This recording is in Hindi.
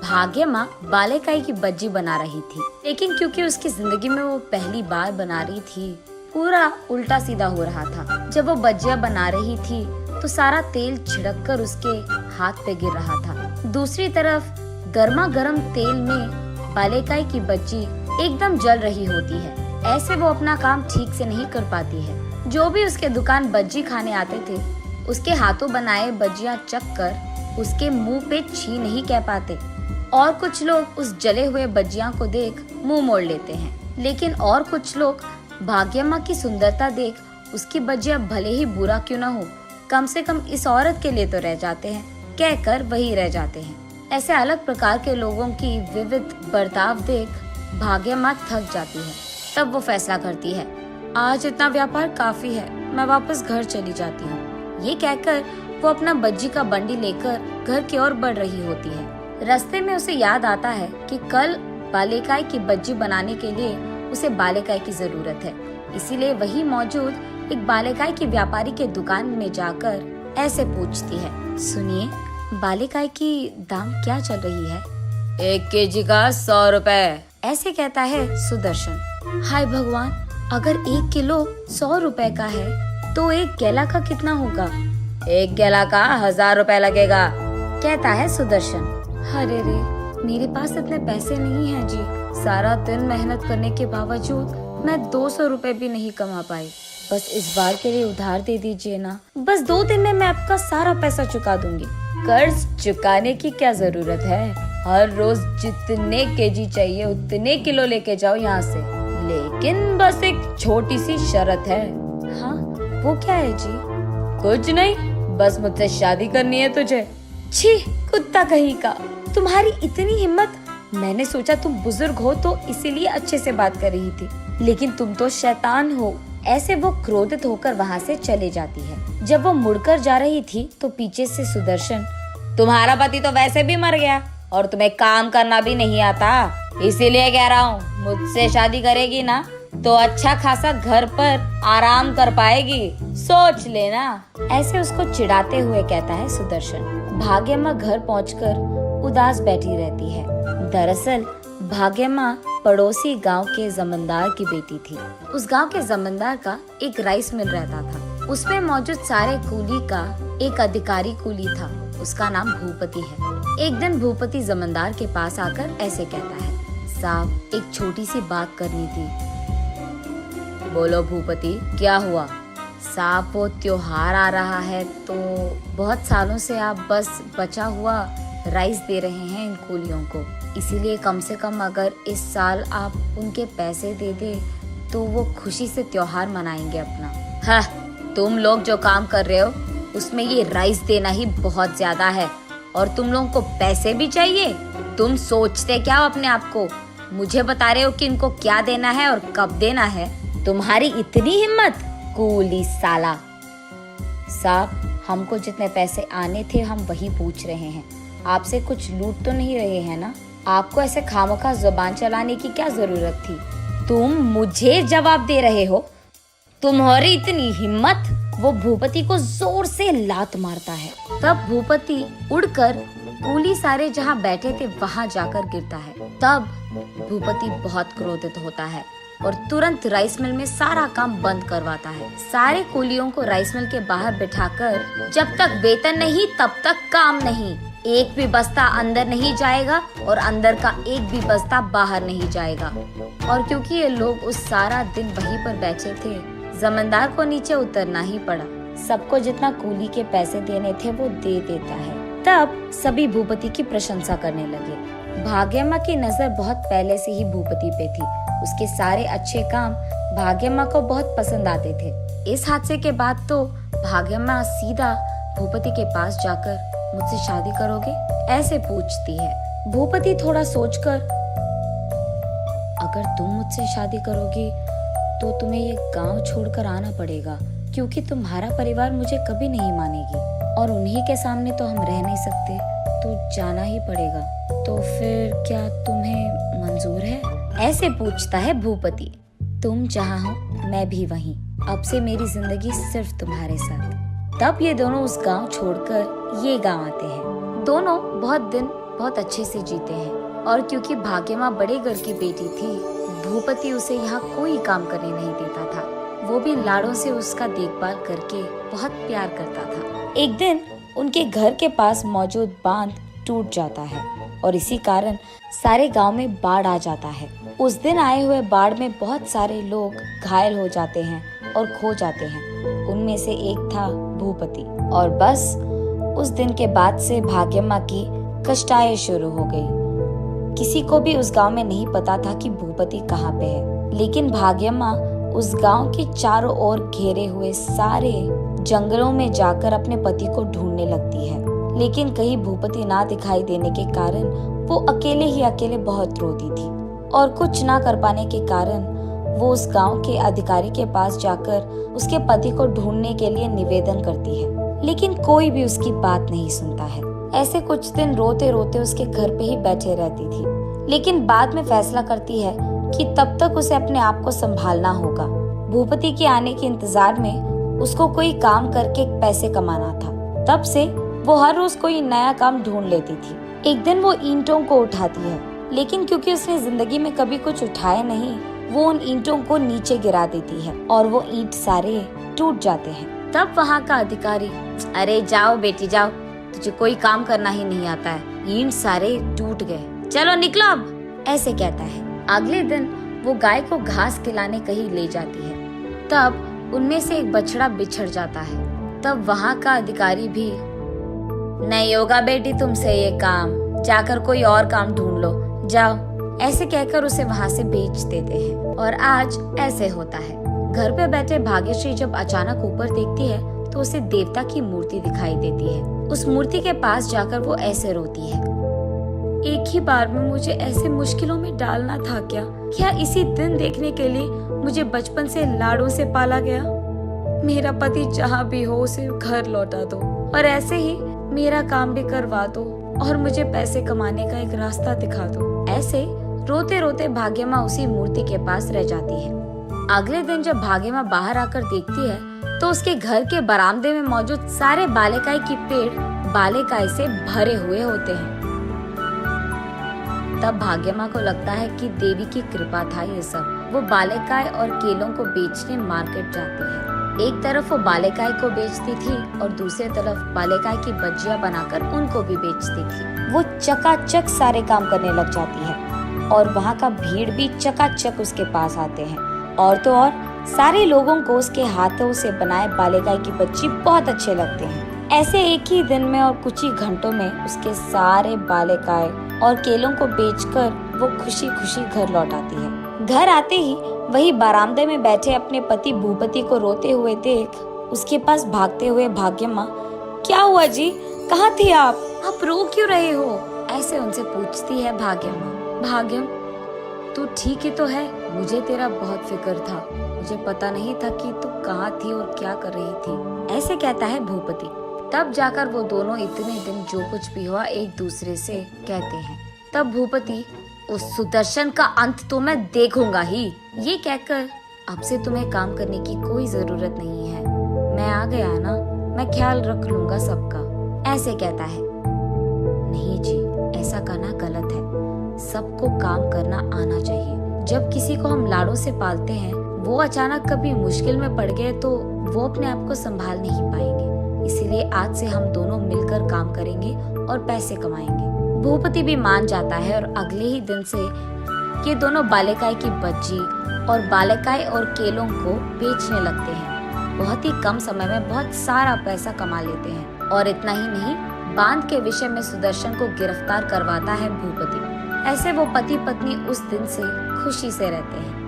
भाग्य माँ बालेकाई की बज्जी बना रही थी, लेकिन क्योंकि उसकी जिंदगी में वो पहली बार बना रही थी, पूरा उल्टा सीधा हो रहा था। जब वो बज्जियां बना रही थी तो सारा तेल छिड़क कर उसके हाथ पे गिर रहा था। दूसरी तरफ गर्मा गर्म तेल में बालेकाई की बज्जी एकदम जल रही होती है। ऐसे वो अपना काम ठीक से नहीं कर पाती है। जो भी उसके दुकान बज्जी खाने आते थे, उसके हाथों बनाए बज्जियां चख कर उसके मुंह पे छी नहीं कह पाते, और कुछ लोग उस जले हुए बज्जियां को देख मुंह मोड़ लेते हैं। लेकिन और कुछ लोग भाग्यम्मा की सुंदरता देख उसकी बज्जियां भले ही बुरा क्यों न हो, कम से कम इस औरत के लिए तो रह जाते हैं, कहकर वही रह जाते हैं। ऐसे अलग प्रकार के लोगों की विविध बर्ताव देख भाग्यम्मा थक जाती है। तब वो फैसला करती है, आज इतना व्यापार काफी है, मैं वापस घर चली जाती हूँ। ये कहकर वो अपना बज्जी का बंडी लेकर घर की ओर बढ़ रही होती है। रास्ते में उसे याद आता है कि कल बालेकाई की बज्जी बनाने के लिए उसे बालेकाई की जरूरत है। इसीलिए वही मौजूद एक बालेकाई की व्यापारी के दुकान में जाकर ऐसे पूछती है, सुनिए, बालेकाई की दाम क्या चल रही है? 1 केजी का 100 रुपए। ऐसे कहता है सुदर्शन। हाय भगवान, अगर 1 किलो 100 रुपए का है तो 1 गेला का कितना होगा? 1 गेला का 1000 रुपए लगेगा, कहता है सुदर्शन। अरे रे, मेरे पास इतने पैसे नहीं हैं जी। सारा दिन मेहनत करने के बावजूद मैं 200 रुपए भी नहीं कमा पाई। बस इस बार के लिए उधार दे दीजिए ना। बस 2 दिन में मैं आपका सारा पैसा चुका दूंगी। कर्ज चुकाने की क्या जरूरत है? हर रोज जितने केजी चाहिए उतने किलो लेके जाओ यहाँ से, लेकिन बस एक छोटी सी शर्त है। हाँ, वो क्या है जी? कुछ नहीं, बस मुझसे शादी करनी है तुझे। छी, कुत्ता कहीं का, तुम्हारी इतनी हिम्मत। मैंने सोचा तुम बुजुर्ग हो तो इसीलिए अच्छे से बात कर रही थी, लेकिन तुम तो शैतान हो। ऐसे वो क्रोधित होकर वहाँ से चले जाती है। जब वो मुड़कर जा रही थी तो पीछे से सुदर्शन, तुम्हारा पति तो वैसे भी मर गया और तुम्हें काम करना भी नहीं आता, इसीलिए कह रहा हूँ, मुझसे शादी करेगी ना तो अच्छा खासा घर पर आराम कर पाएगी, सोच लेना। ऐसे उसको चिढ़ाते हुए कहता है सुदर्शन। भाग्यम्मा घर पहुंचकर उदास बैठी रहती है। दरअसल भाग्यम्मा पड़ोसी गांव के जमींदार की बेटी थी। उस गांव के जमींदार का एक राइस मिल रहता था। उसमें मौजूद सारे कूली का एक अधिकारी कूली था। उसका नाम भूपति है। एक दिन भूपति जमींदार के पास आकर ऐसे कहता है, साहब, एक छोटी सी बात करनी थी। बोलो भूपति, क्या हुआ? साहब, वो त्योहार आ रहा है तो बहुत सालों से आप बस बचा हुआ राइस दे रहे हैं इन कूलियों को, इसीलिए कम से कम अगर इस साल आप उनके पैसे दे दे तो वो खुशी से त्योहार मनाएंगे अपना। हाँ, तुम लोग जो काम कर रहे हो उसमें ये राइस देना ही बहुत ज्यादा है, और तुम लोगों को पैसे भी चाहिए। तुम सोचते क्या हो अपने आप को? मुझे बता रहे हो कि इनको क्या देना है और कब देना है? तुम्हारी इतनी हिम्मत, कूली साला। साहब, हमको जितने पैसे आने थे हम वही पूछ रहे हैं, आपसे कुछ लूट तो नहीं रहे हैं ना? आपको ऐसे खामखा जुबान चलाने की क्या जरूरत थी? तुम मुझे जवाब दे रहे हो? तुम्हारी इतनी हिम्मत? वो भूपति को जोर से लात मारता है। तब भूपति उड़कर कूली सारे जहाँ बैठे थे वहाँ जाकर गिरता है। तब भूपति बहुत क्रोधित होता है और तुरंत राइस मिल में सारा काम बंद करवाता है। सारे कूलियों को राइस मिल के बाहर बिठाकर, जब तक वेतन नहीं तब तक काम नहीं, एक भी बस्ता अंदर नहीं जाएगा और अंदर का एक भी बस्ता बाहर नहीं जाएगा। और क्योंकि ये लोग उस सारा दिन वहीं पर बैठे थे, जमींदार को नीचे उतरना ही पड़ा। सबको जितना कूली के पैसे देने थे वो दे देता है। तब सभी भूपति की प्रशंसा करने लगे। भाग्यम्मा की नजर बहुत पहले से ही भूपति पे थी। उसके सारे अच्छे काम भाग्यम्मा को बहुत पसंद आते थे। इस हादसे के बाद तो भाग्यम्मा सीधा भूपति के पास जाकर, मुझसे शादी करोगे? ऐसे पूछती है। भूपति थोड़ा सोचकर, अगर तुम मुझसे शादी करोगी तो तुम्हें ये गांव छोड़कर आना पड़ेगा, क्योंकि तुम्हारा परिवार मुझे कभी नहीं मानेगी और उन्हीं के सामने तो हम रह नहीं सकते, तो जाना ही पड़ेगा। तो फिर क्या तुम्हें मंजूर है? ऐसे पूछता है भूपति। तुम जहाँ हो मैं भी वहीं। अब से मेरी जिंदगी सिर्फ तुम्हारे साथ। तब ये दोनों उस गांव छोड़कर ये गांव आते हैं। दोनों बहुत दिन बहुत अच्छे से जीते हैं। और क्योंकि भाग्यमा बड़े घर की बेटी थी, भूपति उसे यहाँ कोई काम करने नहीं देता था। वो भी लाड़ों से उसका देखभाल करके बहुत प्यार करता था। एक दिन उनके घर के पास मौजूद बांध टूट जाता है और इसी कारण सारे गांव में बाढ़ आ जाता है। उस दिन आए हुए बाढ़ में बहुत सारे लोग घायल हो जाते हैं और खो जाते हैं। उनमें से एक था भूपति। और बस उस दिन के बाद से भाग्यम्मा की कष्टाएं शुरू हो गई। किसी को भी उस गांव में नहीं पता था कि भूपति कहाँ पे है, लेकिन भाग्यम्मा उस गांव के चारों ओर घेरे हुए सारे जंगलों में जाकर अपने पति को ढूंढने लगती है। लेकिन कहीं भूपति ना दिखाई देने के कारण वो अकेले ही अकेले बहुत रोती थी और कुछ ना कर पाने के कारण वो उस गांव के अधिकारी के पास जाकर उसके पति को ढूंढने के लिए निवेदन करती है, लेकिन कोई भी उसकी बात नहीं सुनता है। ऐसे कुछ दिन रोते रोते उसके घर पे ही बैठे रहती थी, लेकिन बाद में फैसला करती है कि तब तक उसे अपने आप को संभालना होगा। भूपति के आने के इंतजार में उसको कोई काम करके पैसे कमाना था। तब से वो हर रोज कोई नया काम ढूंढ लेती थी। एक दिन वो ईंटों को उठाती है, लेकिन क्योंकि उसने जिंदगी में कभी कुछ उठाया नहीं, वो उन ईंटों को नीचे गिरा देती है और वो ईंट सारे टूट जाते हैं। तब वहाँ का अधिकारी, अरे जाओ बेटी जाओ, तुझे कोई काम करना ही नहीं आता है, ईंट सारे टूट गए, चलो निकलो अब, ऐसे कहता है। अगले दिन वो गाय को घास खिलाने कहीं ले जाती है। तब उनमें से एक बछड़ा बिछड़ जाता है। तब वहाँ का अधिकारी भी, नहीं होगा बेटी तुमसे ये काम, जाकर कोई और काम ढूंढ लो, जाओ, ऐसे कहकर उसे वहाँ से बेच देते हैं। और आज ऐसे होता है। घर पे बैठे भाग्यश्री जब अचानक ऊपर देखती है तो उसे देवता की मूर्ति दिखाई देती है। उस मूर्ति के पास जाकर वो ऐसे रोती है, एक ही बार में मुझे ऐसे मुश्किलों में डालना था क्या? क्या इसी दिन देखने के लिए मुझे बचपन से लाड़ों से पाला गया? मेरा पति जहाँ भी हो उसे घर लौटा दो और ऐसे ही मेरा काम भी करवा दो और मुझे पैसे कमाने का एक रास्ता दिखा दो। ऐसे रोते रोते भाग्यम्मा उसी मूर्ति के पास रह जाती है। अगले दिन जब भाग्यम्मा बाहर आकर देखती है तो उसके घर के बरामदे में मौजूद सारे बालेकाई के पेड़ बालेकाई से भरे हुए होते हैं। तब भाग्यम्मा को लगता है कि देवी की कृपा था ये सब। वो बालेकाई और केलों को बेचने मार्केट जाती है। एक तरफ वो बालेकाई को बेचती थी और दूसरी तरफ बालेकाई की बज्जियां बनाकर उनको भी बेचती थी। वो चकाचक सारे काम करने लग जाती है और वहाँ का भीड़ भी चकाचक उसके पास आते हैं। और तो और सारे लोगों को उसके हाथों से बनाए बालेकाई की बज्जी बहुत अच्छे लगते हैं। ऐसे एक ही दिन में और कुछ ही घंटों में उसके सारे बालेकाई और केलों को बेचकर वो खुशी खुशी घर लौट आती है। घर आते ही वही बरामदे में बैठे अपने पति भूपति को रोते हुए देख उसके पास भागते हुए भाग्यम्मा, क्या हुआ जी, कहाँ थे आप रो क्यों रहे हो? ऐसे उनसे पूछती है भाग्यम्मा। भाग्यम, तू ठीक ही तो है? मुझे तेरा बहुत फिक्र था, मुझे पता नहीं था कि तू कहाँ थी और क्या कर रही थी, ऐसे कहता है भूपति। तब जाकर वो दोनों इतने दिन जो कुछ भी हुआ एक दूसरे से कहते हैं। तब भूपति, उस सुदर्शन का अंत तो मैं देखूंगा ही, ये कहकर अब से तुम्हें काम करने की कोई जरूरत नहीं है, मैं आ गया ना, मैं ख्याल रख लूंगा सबका, ऐसे कहता है। नहीं जी, ऐसा करना गलत है, सबको काम करना आना चाहिए। जब किसी को हम लाड़ों से पालते हैं, वो अचानक कभी मुश्किल में पड़ गए तो वो अपने आप को संभाल नहीं पाएंगे। इसीलिए आज से हम दोनों मिलकर काम करेंगे और पैसे कमाएंगे। भूपति भी मान जाता है और अगले ही दिन से ये दोनों बालेकाई की बज्जी और बालेकाई और केलों को बेचने लगते हैं। बहुत ही कम समय में बहुत सारा पैसा कमा लेते हैं। और इतना ही नहीं, बांध के विषय में सुदर्शन को गिरफ्तार करवाता है भूपति। ऐसे वो पति पत्नी उस दिन से खुशी से रहते हैं।